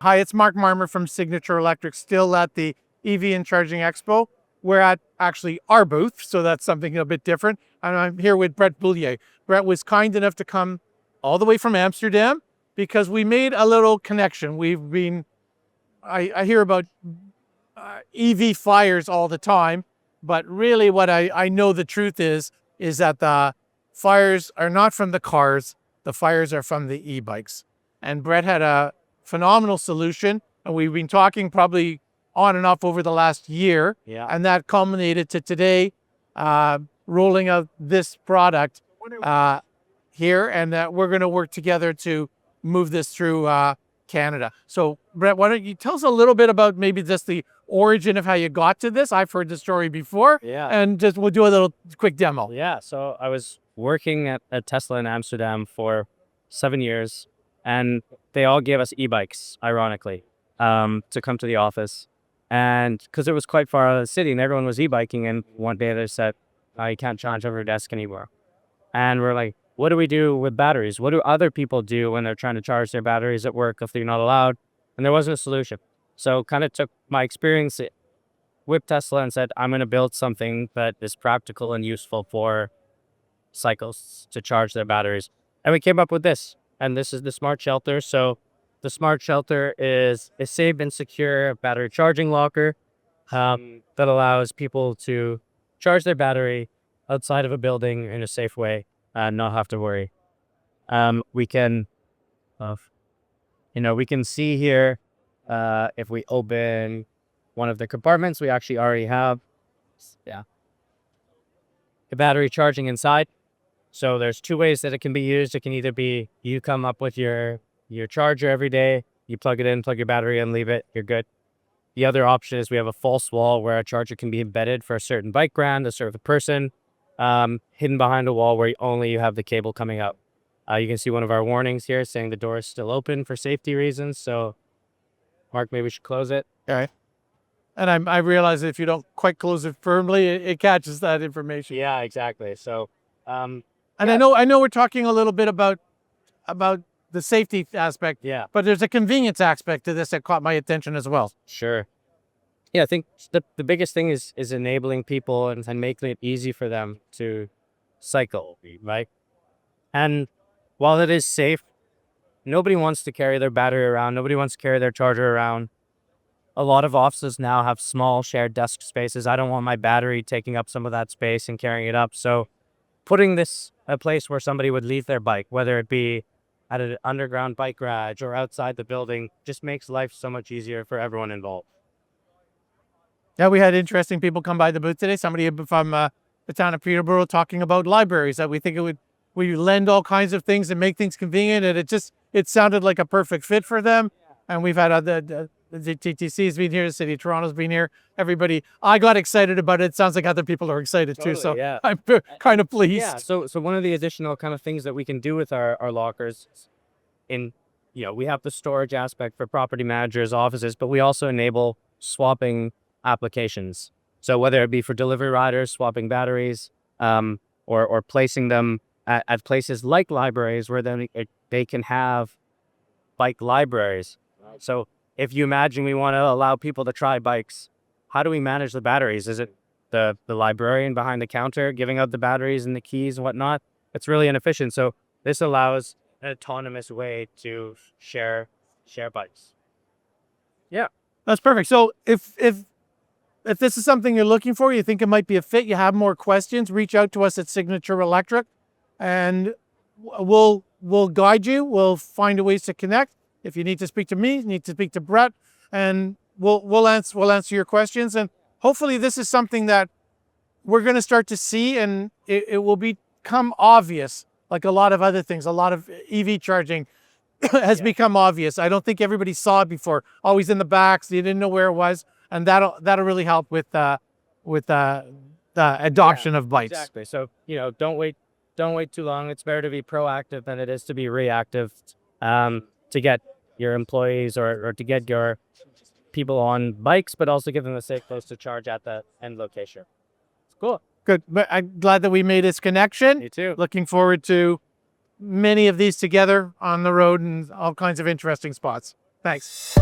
Hi, it's Mark Marmer from Signature Electric, still at the EV and Charging Expo. We're at actually our booth, so that's something a bit different. And I'm here with Brett Boulier. Brett was kind enough to come all the way from Amsterdam because we made a little connection. I hear about EV fires all the time, but really what I know the truth is that the fires are not from the cars, the fires are from the e-bikes. And Brett had a phenomenal solution, and we've been talking probably on and off over the last year, and that culminated to today, rolling out this product here, and we're going to work together to move this through Canada. So Brett, why don't you tell us a little bit about maybe just the origin of how you got to this? I've heard the story before, and just we'll do a little quick demo. Yeah, so I was working at Tesla in Amsterdam for 7 years, and they all gave us e-bikes, ironically, to come to the office. And because it was quite far out of the city and everyone was e-biking, and one day they said, oh, you can't charge over your desk anymore. And we're like, what do we do with batteries? What do other people do when they're trying to charge their batteries at work if they're not allowed? And there wasn't a solution. So kind of took my experience with Tesla and said, I'm going to build something that is practical and useful for cyclists to charge their batteries. And we came up with this. And this is the Smart Shelter. So the Smart Shelter is a safe and secure battery charging locker that allows people to charge their battery outside of a building in a safe way and not have to worry. We can see here if we open one of the compartments, we actually already have the battery charging inside. So there's two ways that it can be used. It can either be you come up with your charger every day, you plug it in, plug your battery in, leave it, you're good. The other option is we have a false wall where a charger can be embedded for a certain bike brand, a certain person, hidden behind a wall where you have the cable coming out. You can see one of our warnings here saying the door is still open for safety reasons. So Mark, maybe we should close it. All right. And I realize that if you don't quite close it firmly, it catches that information. Yeah, exactly. So, and I know we're talking a little bit about the safety aspect. Yeah. But there's a convenience aspect to this that caught my attention as well. Sure. Yeah, I think the biggest thing is enabling people and making it easy for them to cycle, right? And while it is safe, nobody wants to carry their battery around. Nobody wants to carry their charger around. A lot of offices now have small shared desk spaces. I don't want my battery taking up some of that space and carrying it up. So putting this a place where somebody would leave their bike, whether it be at an underground bike garage or outside the building, just makes life so much easier for everyone involved. Yeah, we had interesting people come by the booth today. Somebody from the town of Peterborough talking about libraries, that we think we lend all kinds of things and make things convenient, and it sounded like a perfect fit for them. And we've had the TTC's been here, the City of Toronto's been here. Everybody, I got excited about it. It sounds like other people are excited too. So yeah. I'm kind of pleased. Yeah. So one of the additional kind of things that we can do with our lockers, we have the storage aspect for property managers, offices, but we also enable swapping applications. So whether it be for delivery riders, swapping batteries, or placing them at places like libraries where then they can have bike libraries. So if you imagine we want to allow people to try bikes, how do we manage the batteries? Is it the librarian behind the counter giving out the batteries and the keys and whatnot? It's really inefficient. So this allows an autonomous way to share bikes. Yeah. That's perfect. So if this is something you're looking for, you think it might be a fit, you have more questions, reach out to us at Signature Electric, and we'll guide you. We'll find ways to connect. If you need to speak to me, you need to speak to Brett, and we'll answer your questions. And hopefully this is something that we're going to start to see, and it will become obvious, like a lot of other things. A lot of EV charging has become obvious. I don't think everybody saw it before. Always in the back, so you didn't know where it was, and that'll really help with the adoption of bikes. Exactly. So don't wait too long. It's better to be proactive than it is to be reactive. To get your employees or to get your people on bikes, but also give them a safe place to charge at the end location. It's cool. Good. But I'm glad that we made this connection. Me too. Looking forward to many of these together on the road and all kinds of interesting spots. Thanks.